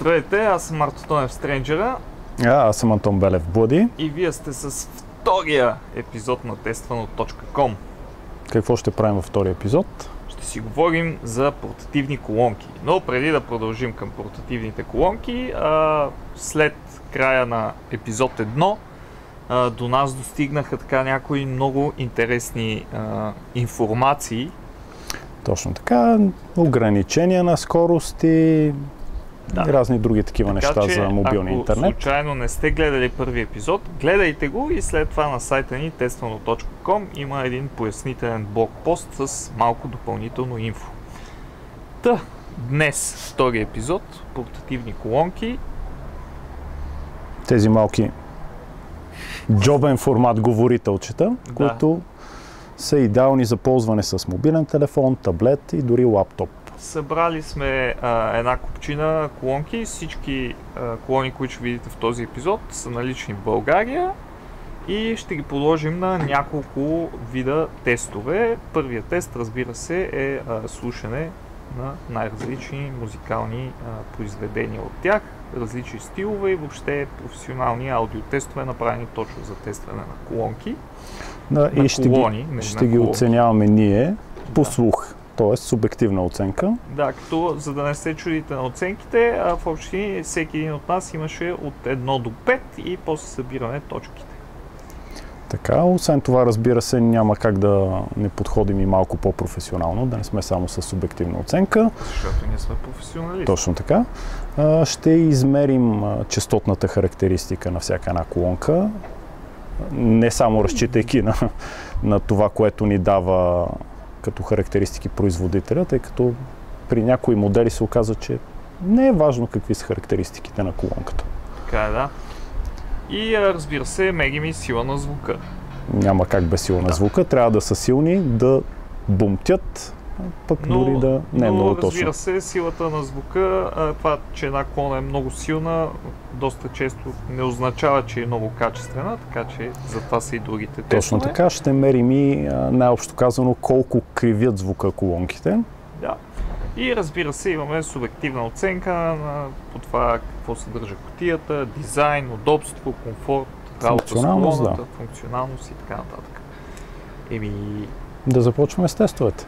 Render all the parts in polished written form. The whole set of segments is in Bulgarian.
Здравейте, аз съм Марто Тонев Стренджера. Аз съм Антон Белев Бъди. И вие сте с втория епизод на testvano.com. Какво ще правим във втория епизод? Ще си говорим за портативни колонки. Но преди да продължим към портативните колонки, след края на епизод 1 до нас достигнаха така някои много интересни информации. Точно така, ограничения на скорости и разни други такива неща за мобилния интернет. Ако случайно не сте гледали първи епизод, гледайте го и след това на сайта ни testvano.com има един пояснителен блогпост с малко допълнително инфо. Днес втори епизод, портативни колонки. Тези малки джобен формат говорителчета, които са идеални за ползване с мобилен телефон, таблет и дори лаптоп. Събрали сме една купчина колонки. Всички колони, които ще видите в този епизод, са налични в България и ще ги подложим на няколко вида тестове. Първият тест, разбира се, е слушане на най-различни музикални произведения от тях, различни стилове и въобще професионални аудиотестове, направени точно за тестване на колонки. И ще ги оценяваме ние по слух, т.е. субективна оценка. Да, като за да не се чудите на оценките, в общини всеки един от нас имаше от 1 до 5 и после събираме точките. Така, освен това, разбира се, няма как да не подходим и малко по-професионално, да не сме само с субективна оценка. Защото ние сме професионалисти. Точно така. Ще измерим честотната характеристика на всяка една колонка, не само разчитайки на това, което ни дава като характеристики производителя, тъй като при някои модели се оказа, че не е важно какви са характеристиките на колонката. Така е, да. И разбира се, мерим и сила на звука. Няма как без сила на звука. Трябва да са силни, да бумтят, пък дори да не е много точно. Разбира се, силата на звука, това, че една колона е много силна, доста често не означава, че е много качествена, така че затова са и другите тестове. Точно така, ще мерим и най-общо казано колко кривят звука колонките. Да. И разбира се, имаме субективна оценка по това какво съдържа кутията, дизайн, удобство, комфорт, работа с колоната, функционалност и така нататък. Да започваме с тестовете.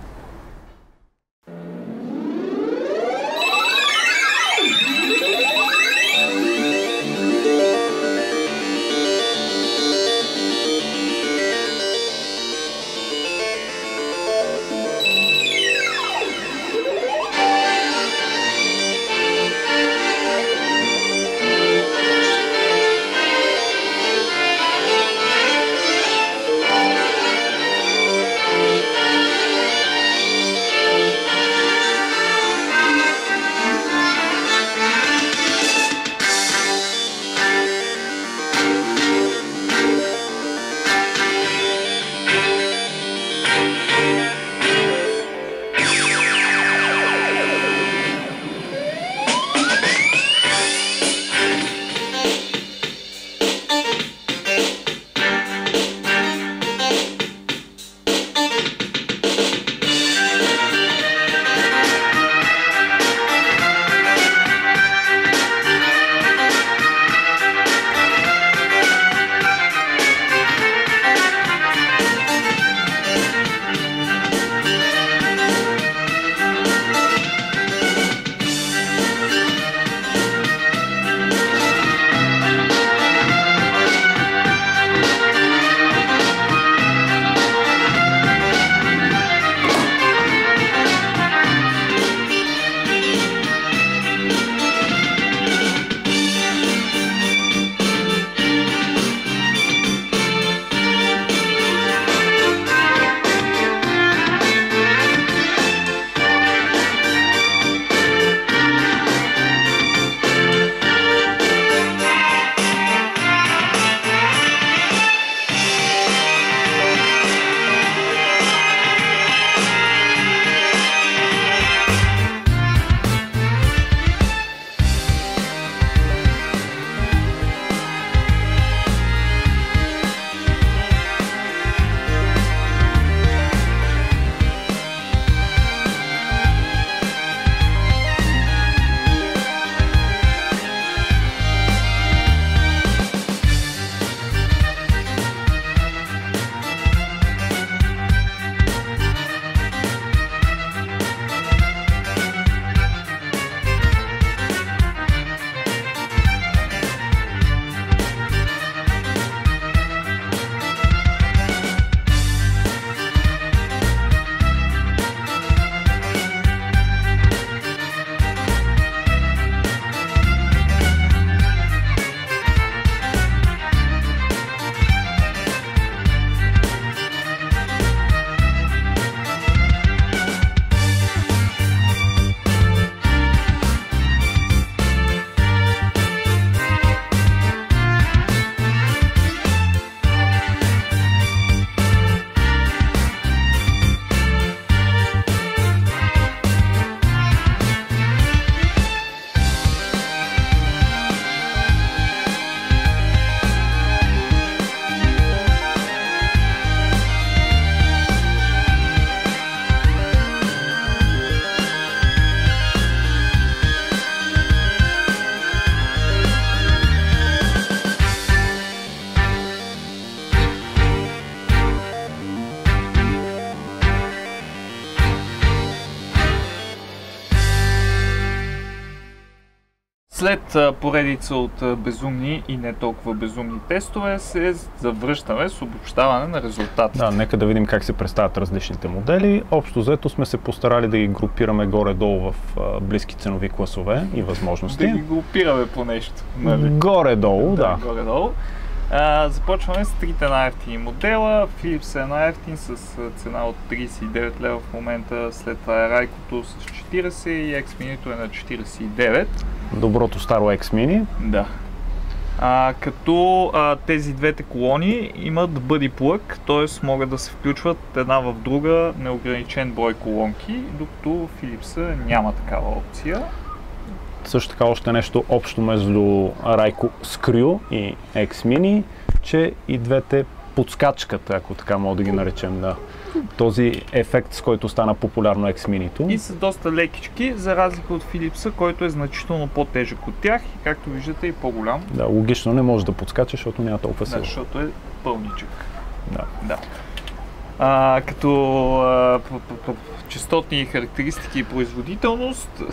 След поредица от безумни и не толкова безумни тестове се завръщаме с обобщаване на резултатите. Да, нека да видим как се представят различните модели. Общо взето сме се постарали да ги групираме горе-долу в близки ценови класове и възможности. Да ги групираме по нещо. Нали? Горе-долу, да. Горе-долу. Започваме с трите най-евтини модела. Philips е най-евтин с цена от 39 лева в момента, след това е Райкото с 40 и X-Mini е на 49. Доброто старо X-Mini. Да. Като тези двете колони имат Buddy Plug, т.е. могат да се включват една в друга неограничен брой колонки, докато Philips няма такава опция. Също така още нещо общо между Ryco Screw и X-Mini, че и двете подскачкат, ако така мога да ги наречем, на този ефект, с който стана популярно X-Mini-то. И са доста лекички, за разлика от Philips, който е значително по-тежък от тях и както виждате и по-голям. Да, логично не може да подскача, защото няма толкова сила. Да, защото е пълничък. Да. Като честотни характеристики и производителност.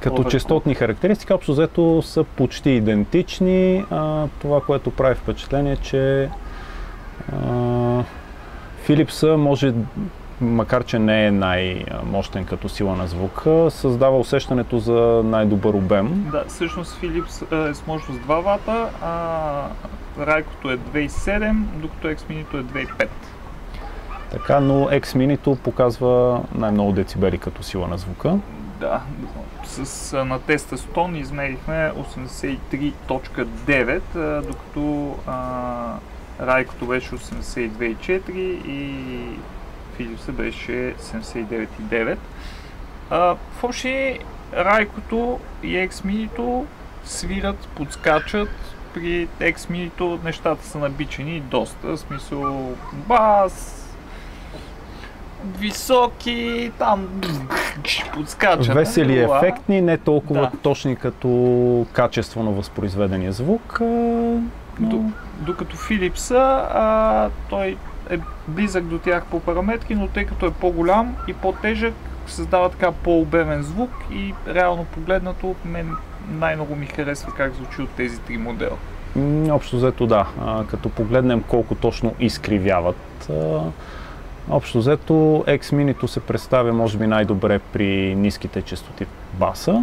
Като честотни характеристики, общо взето са почти идентични. Това, което прави впечатление, че Philips може, макар че не е най-мощен като сила на звука, създава усещането за най-добър обем. Да, всъщност Philips е с мощност 2 вата, Райкото е 2,7, докато X-Mini е 2,5. Така, но X-Mini показва най-много децибели като сила на звука. Да, на теста Stone измерихме 83.9, докато Райкото беше 82.4 и Philips беше 79.9. В общи Райкото и X-Mini свират, подскачат. При X-Mini нещата са набичени доста, в смисъл бас, високи, там подскачат. Весели, ефектни, не толкова точни като качествено възпроизведения звук. Докато Philips, той е близък до тях по параметри, но тъй като е по-голям и по-тежък, създава така по-обемен звук и реално погледнато мен най-много ми харесва как звучи от тези три модела. Общо взето да. Като погледнем колко точно изкривяват, общо взето X-Mini се представя може би най-добре при ниските честоти баса,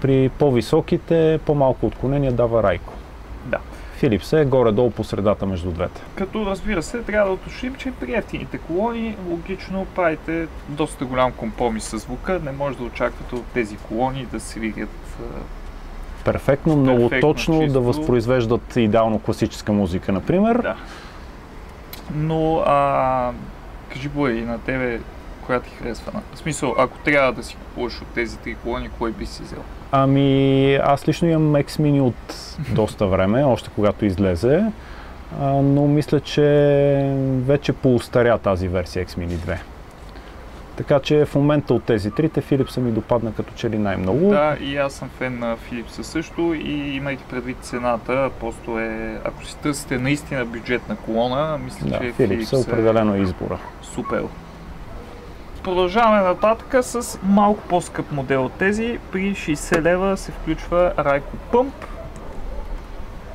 при по-високите, по-малко отклонения дава Ryco. Да. Philips е горе-долу по средата между двете. Като разбира се, трябва да уточним, че при евтините колони логично правите доста голям компромис с звука. Не може да очаквате от тези колони да свирят перфектно, много точно, чисто, да възпроизвеждат идеално класическа музика, например. Да. Но, кажи, Боя, и на тебе, коя ти харесва? В смисъл, ако трябва да си купуваш от тези три колони, кой би си взел? Аз лично имам X-Mini от доста време, още когато излезе, но мисля, че вече поостаря тази версия X-Mini 2. Така че в момента от тези трите Philips ми допадна като че ли най-много. Да, и аз съм фен на Philips също и имайки предвид цената, просто ако си търсите наистина бюджетна колона, мисля, че Philips определено е избора. Супер. Продължаваме нататък с малко по-скъп модел от тези. При 60 лева се включва Ryco Pump.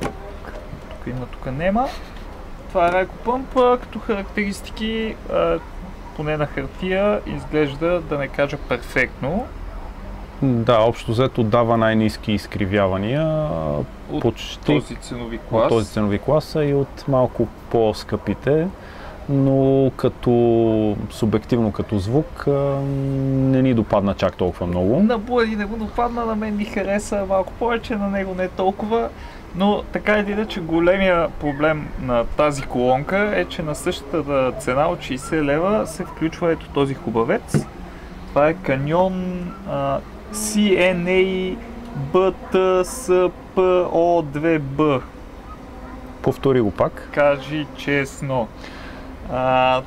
Тук има, тук няма. Това е Ryco Pump, като характеристики, поне на хартия, изглежда, да не кажа перфектно. Да, общо взето дава най-ниски изкривявания от почти този ценови клас. От този ценови клас и от малко по-скъпите, но като субективно като звук не ни допадна чак толкова много. На Буади не го допадна, на мен ми хареса малко повече, на него не толкова. Но така или иначе големия проблем на тази колонка е, че на същата цена от 60 лева се включва ето този хубавец. Това е Canyon CNA BTSPO2B. Повтори го пак. Кажи честно.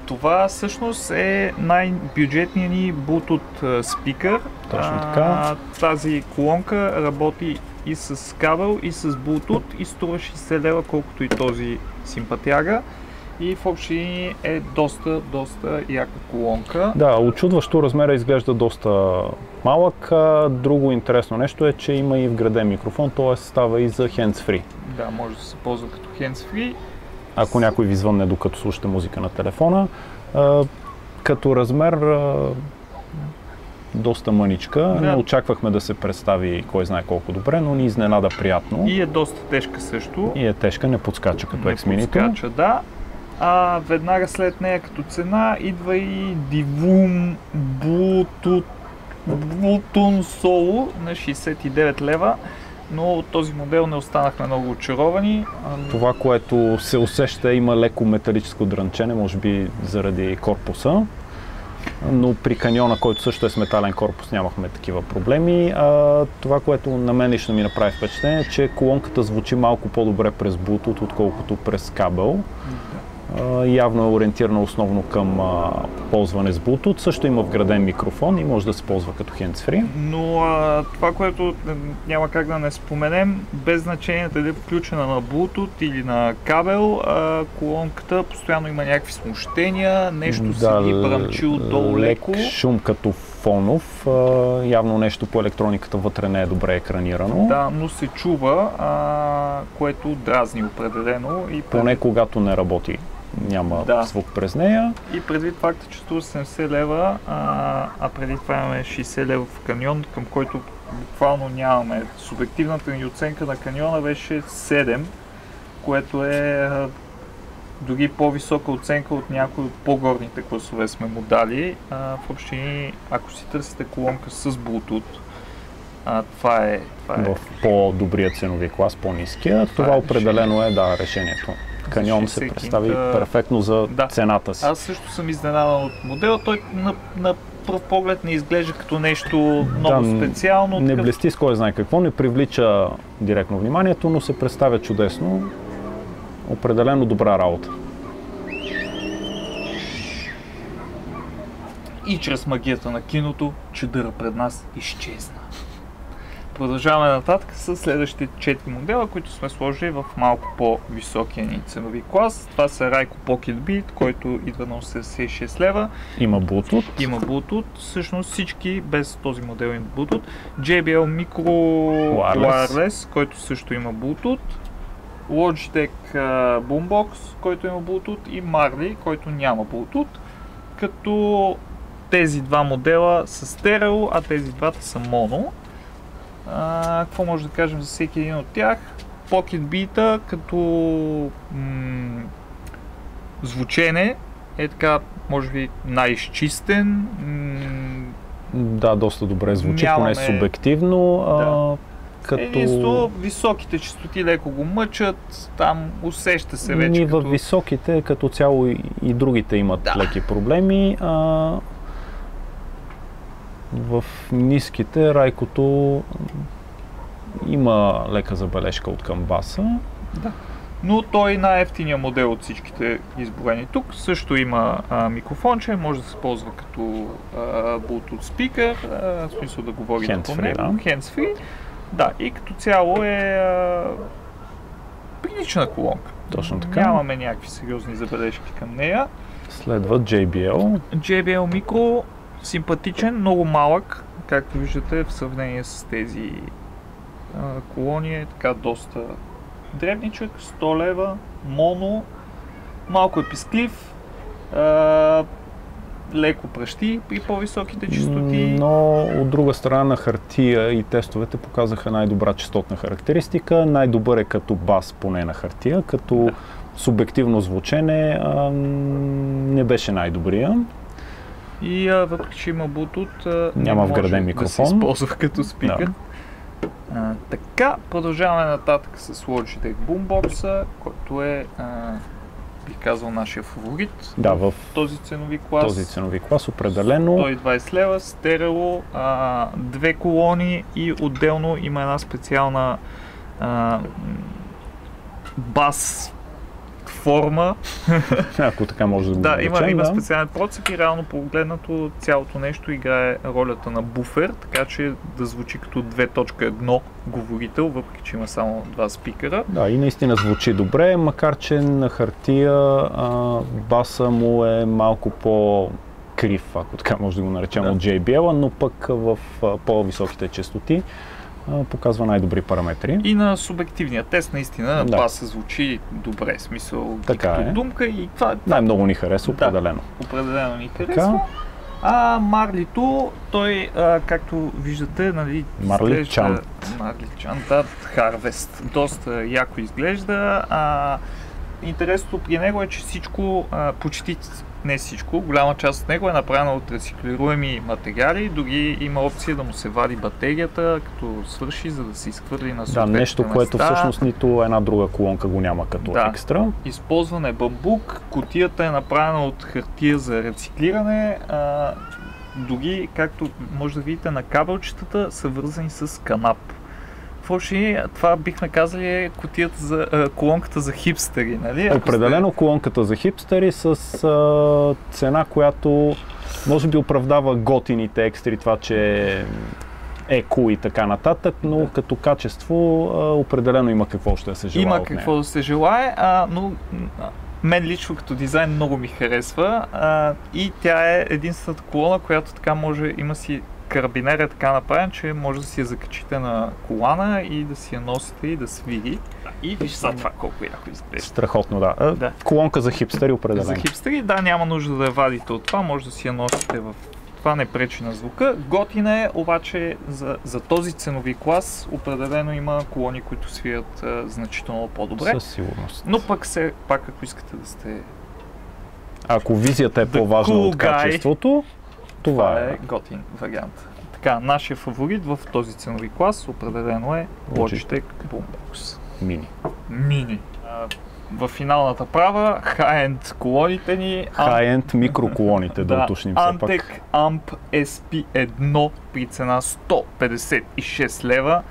Това всъщност е най-бюджетният ни Bluetooth спикър. Точно така. Тази колонка работи и с кабел, и с Bluetooth и струва 60 лева, колкото и този симпатяга. и в общи линии е доста яка колонка. Да, очудващо размера изглежда доста малък. Друго интересно нещо е, че има и вграден микрофон, т.е. става и за hands-free. Да, може да се ползва като hands-free. Ако някой ви звънне докато слушате музика на телефона. Като размер доста мъничка. Да. Не очаквахме да се представи кой знае колко добре, но ни изненада приятно. И е доста тежка също. И е тежка, не подскача като X-Mini. Не подскача, да. Веднага след нея като цена идва и Divum Bluetooth Solo на 69 лева, но от този модел не останахме много очаровани. Това, което се усеща, има леко металическо дрънчене, може би заради корпуса. Но при каньона, който също е с метален корпус, нямахме такива проблеми. Това, което на мен лично ми направи впечатление, е, че колонката звучи малко по-добре през Bluetooth, отколкото през кабел. Явно е ориентирана основно към ползване с Bluetooth. Също има вграден микрофон и може да се ползва като hands-free. Но това, което няма как да не споменем, без значение дали е включена на Bluetooth или на кабел, колонката постоянно има някакви смущения, нещо седи бръмчи отдолу леко. Шум като фонов, явно нещо по електрониката вътре не е добре екранирано. Да, но се чува, което дразни определено. И поне когато не работи. Няма звук през нея. И предвид факта, че струва 70 лева, а преди това имаме 60 лева в каньон, към който буквално нямаме. Субективната ни оценка на каньона беше 7, което е дори по-висока оценка от някои от по-горните класове сме му дали. В общини, ако си търсите колонка с Bluetooth, това е в по-добрия ценови клас, по-ниския. Това определено е решението. Каньон се представи перфектно за цената си. Аз също съм изненадан от модела. Той на пръв поглед не изглежда като нещо много специално. Не блести с кой знае какво, не привлича директно вниманието, но се представя чудесно. Определено добра работа. И чрез магията на киното, чадъра пред нас изчезна. Продължаваме нататък с следващите 4 модела, които сме сложили в малко по-високия ни ценови клас. Това са Ryko Pocket Beat, който идва на 86 лева. Има Bluetooth. Има Bluetooth. Всъщност всички без този модел има Bluetooth. JBL Micro Wireless, който също има Bluetooth. Logitech Boombox, който има Bluetooth, и Marley, който няма Bluetooth. Като тези два модела са стерео, а тези двата са моно. Какво може да кажем за всеки един от тях? Pocket Beat като звучене е така, може би, най-изчистен. Да, доста добре звучи, поне субективно. Единство, високите честоти леко го мъчат, там усеща се вече. Ние във високите като цяло и другите имат леки проблеми. В ниските Райкото има лека забележка от към баса. Да. Но той е най-евтиният модел от всичките изброени тук. Също има микрофонче, може да се ползва като Bluetooth speaker, в смисъл да говори по него. Hands-free. Да, и като цяло е прилична колонка. Точно така. Нямаме някакви сериозни забележки към нея. Следва JBL. JBL Micro, симпатичен, много малък, както виждате в сравнение с тези колони, е така доста дребничък, 100 лева, моно, малко е писклив, леко пръщи при по-високите честоти. Но от друга страна на хартия и тестовете показаха най-добра честотна характеристика. Най-добър е като бас, поне на хартия, като субективно звучене не беше най-добрия. И въпреки че има Bluetooth, няма вграден микрофон. Да се използва като спикър. Така, продължаваме нататък с Logitech Boombox, който е бих казал нашия фаворит в този ценови клас. Този ценови клас определено. 120 лева, стерео, две колони и отделно има една специална бас форма. Ако така може да го Да, наречем, има специален процеп и реално погледнато цялото нещо играе ролята на буфер, така че да звучи като 2.1 говорител, въпреки че има само два спикера. Да, и наистина звучи добре, макар че на хартия баса му е малко по-крив, ако така може да го наречем, от JBL, но пък в по-високите честоти показва най-добри параметри. И на субективния тест наистина баса звучи добре, смисъл така като думка и това... Най-много ни харесва, определено. Определено ни харесва. А Марлито, той, както виждате, нали, Марли Чан, да, Harvest, доста яко изглежда. Интересното при него е, че всичко, почти не всичко, голяма част от него е направена от рециклируеми материали, дори има опция да му се вади батерията, като свърши, за да се изхвърли на съответните места. Нещо, което всъщност нито една друга колонка го няма като екстра. Използван е бамбук, кутията е направена от хартия за рециклиране, дори, както може да видите на кабелчетата, са вързани с канап. Това бихме казали е колонката за хипстери, нали? Определено колонката за хипстери с цена, която може би оправдава готините екстри, това, че е cool и така нататък, но като качество определено има какво още да се желае. Има какво да се желае, но мен лично като дизайн много ми харесва и тя е единствената колона, която така има си карабинер е така направен, че може да си я закачите на колана и да си я носите и да свири. И виж за това колко яко изглежда. Страхотно, да. Колонка за хипстери определено. За хипстери, да, няма нужда да я вадите от това, може да си я носите в... Това не пречи на звука. Готина е, обаче за този ценови клас определено има колони, които свирят значително по-добре. Със сигурност. Но пак ако искате да сте... Ако визията е по-важна от качеството, това е готин вариант. Така, нашия фаворит в този ценови клас определено е Logitech Boombox Mini. В финалната права, high-end колоните ни. High-end микроколоните, да уточним все пак. Antec Amp SP1 при цена 156 лева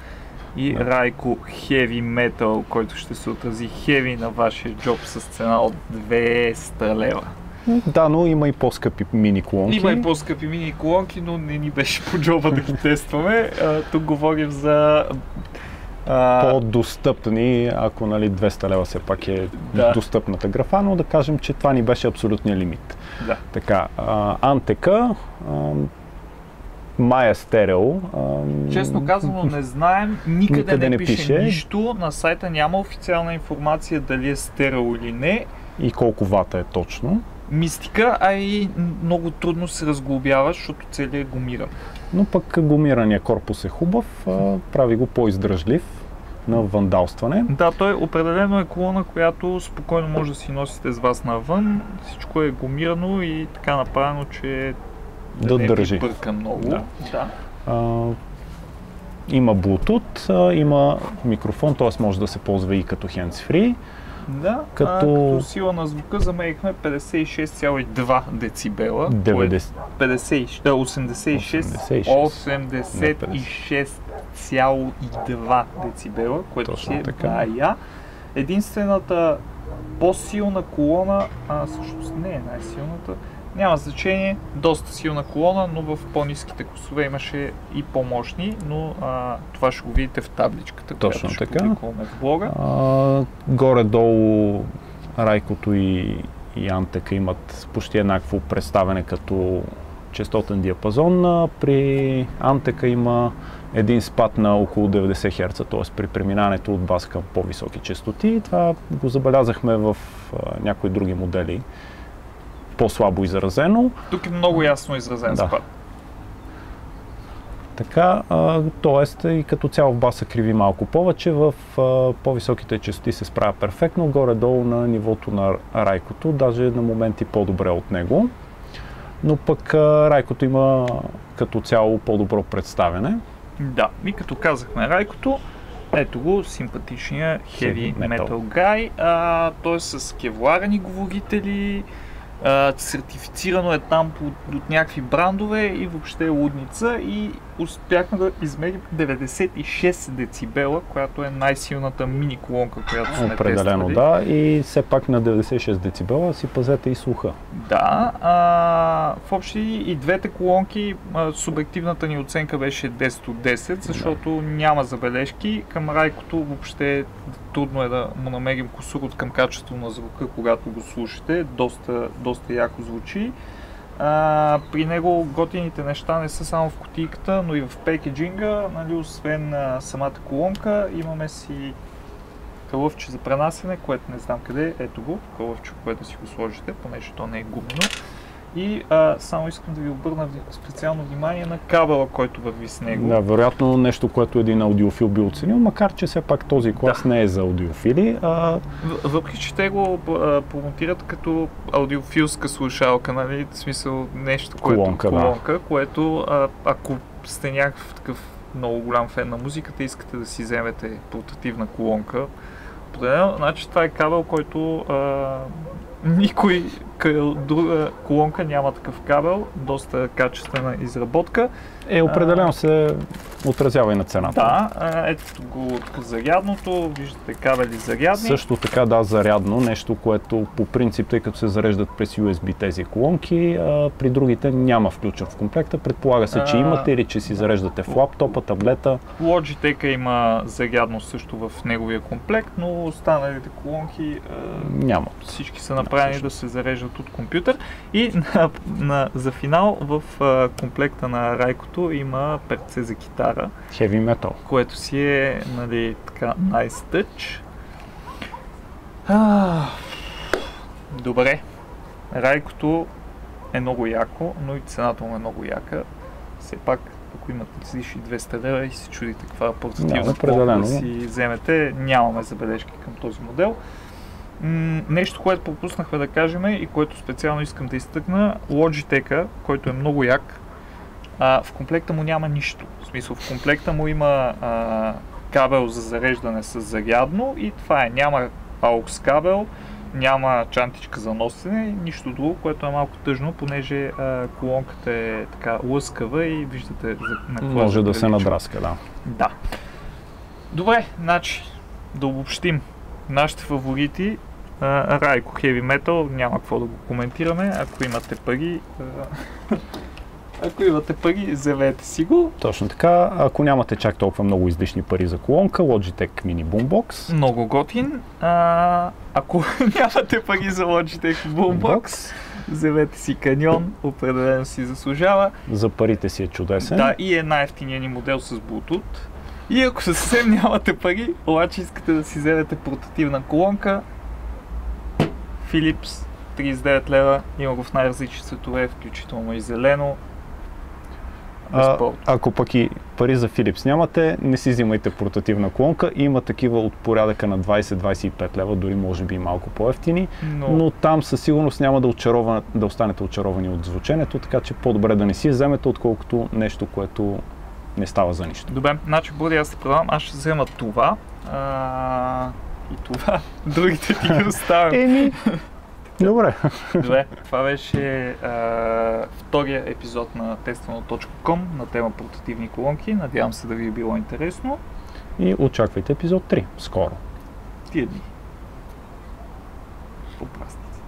и Raico Heavy Metal, който ще се отрази heavy на вашия джоб с цена от 200 лева. Да, но има и по-скъпи мини колонки. Има и по-скъпи мини колонки, но не ни беше по джоба да ги тестваме. Тук говорим за... по-достъпни, ако 200 лева все пак е достъпната графа, но да кажем, че това ни беше абсолютният лимит. Да. Така, Antec, Maya Stereo. Честно казано не знаем, никъде не пише нищо, на сайта няма официална информация дали е стерео или не. И колко вата е точно. Мистика, а и много трудно се разглобява, защото целият е гумиран. Но пък гумирания корпус е хубав, прави го по-издръжлив на вандалстване. Да, той определено е колона, която спокойно може да си носите с вас навън. Всичко е гумирано и така направено, че да не държи. ви бърка много. Да. Има Bluetooth, има микрофон, т.е. може да се ползва и като hands-free. Да, като сила на звука замерихме 56,2 децибела. 86,2 децибела, което си е бая. Единствената по-силна колона, всъщност не е най-силната, няма значение, доста силна колона, но в по-ниските класове имаше и по-мощни, но това ще го видите в табличката, която ще публикуваме в блога. Горе-долу Raico и Antec имат почти еднакво представяне като честотен диапазон. При Antec има един спад на около 90 Hz, т.е. при преминаването от бас към по-високи честоти. Това го забелязахме в някои други модели. По-слабо изразено. Тук е много ясно изразен спад. Така, т.е. и като цяло в баса криви малко повече, в по-високите честоти се справя перфектно, горе-долу на нивото на Raico, даже на моменти по-добре от него. Но пък Raico има като цяло по-добро представяне. Да, и като казахме Raico, ето го, симпатичния Heavy Metal Guy, той е с кевларени говорители, сертифицирано е там от някакви брандове и въобще е лудница и успяхме да измерим 96 децибела, която е най-силната мини колонка, която сме определено, тествали. да. И все пак на 96 децибела си пазете и слуха. Да, в общи и двете колонки субективната ни оценка беше 10 от 10, защото няма забележки. Към Райкото въобще трудно е да му намерим кусур от към качество на звука, когато го слушате. Доста яко звучи. При него готините неща не са само в кутийката, но и в пекеджинга. Нали, освен самата колонка, имаме си кълъвче за пренасене, което не знам къде е. Ето го, кълъвче, което да си го сложите, понеже то не е гумено. И само искам да ви обърна специално внимание на кабела, който върви с него. Да, вероятно нещо, което един аудиофил би оценил, макар че все пак този клас не е за аудиофили. Въпреки че те го промотират като аудиофилска слушалка, нали, в смисъл нещо, колонка, което ако сте някакъв такъв много голям фен на музиката и искате да си вземете портативна колонка, значи това е кабел, който никой друга колонка няма такъв кабел, доста качествена изработка. Определено се отразява и на цената. Да, ето го зарядното, виждате кабели зарядни. Също така, да, зарядно, нещо, което по принцип, тъй като се зареждат през USB тези колонки, при другите няма включен в комплекта. Предполага се, че имате или че си зареждате в лаптопа, таблета. Logitech има зарядно също в неговия комплект, но останалите колонки няма. Всички са направени да се зареждат от компютър. И за финал в комплекта на Райкото има перце за китара. Heavy metal. Което си е, нали, така, nice touch. Добре. Райкото е много яко, но и цената му е много яка. Все пак, ако имате 200 лева и се чудите каква портативна колонка да си вземете, нямаме забележки към този модел. Нещо, което пропуснахме да кажем и което специално искам да изтъкна, Logitech, който е много як, в комплекта му няма нищо. В смисъл, в комплекта му има кабел за зареждане с зарядно и това е. Няма AUX кабел, няма чантичка за носене, нищо друго, което е малко тъжно, понеже колонката е така лъскава и виждате на какво може да се надраска, да. Да. Добре, значи, да обобщим. Нашите фаворити, Райко Heavy Metal, няма какво да го коментираме. Ако имате пари, вземете си го. Точно така. Ако нямате чак толкова много излишни пари за колонка, Logitech Mini Boombox. Много готин. Ако нямате пари за Logitech Boombox, вземете си Canyon, определено си заслужава. За парите си е чудесен. Да, и е най-евтиният ни модел с Bluetooth. И ако съвсем нямате пари, обаче искате да си вземете портативна колонка, Philips, 39 лева, има го в най-различни цветове, включително и зелено. Ако пък и пари за Philips нямате, не си взимайте портативна колонка. Има такива от порядъка на 20-25 лева, дори може би малко по-евтини, но там със сигурност няма да останете очаровани от звученето, така че по-добре да не си вземете, отколкото нещо, което не става за нищо. Добре, значи бъде аз се предавам, аз ще взема това и това. Другите ти ги оставям. Добре. Добре, това беше втория епизод на testano.com на тема портативни колонки. Надявам се да ви е било интересно. И очаквайте епизод 3 скоро. Тия дни. По празници.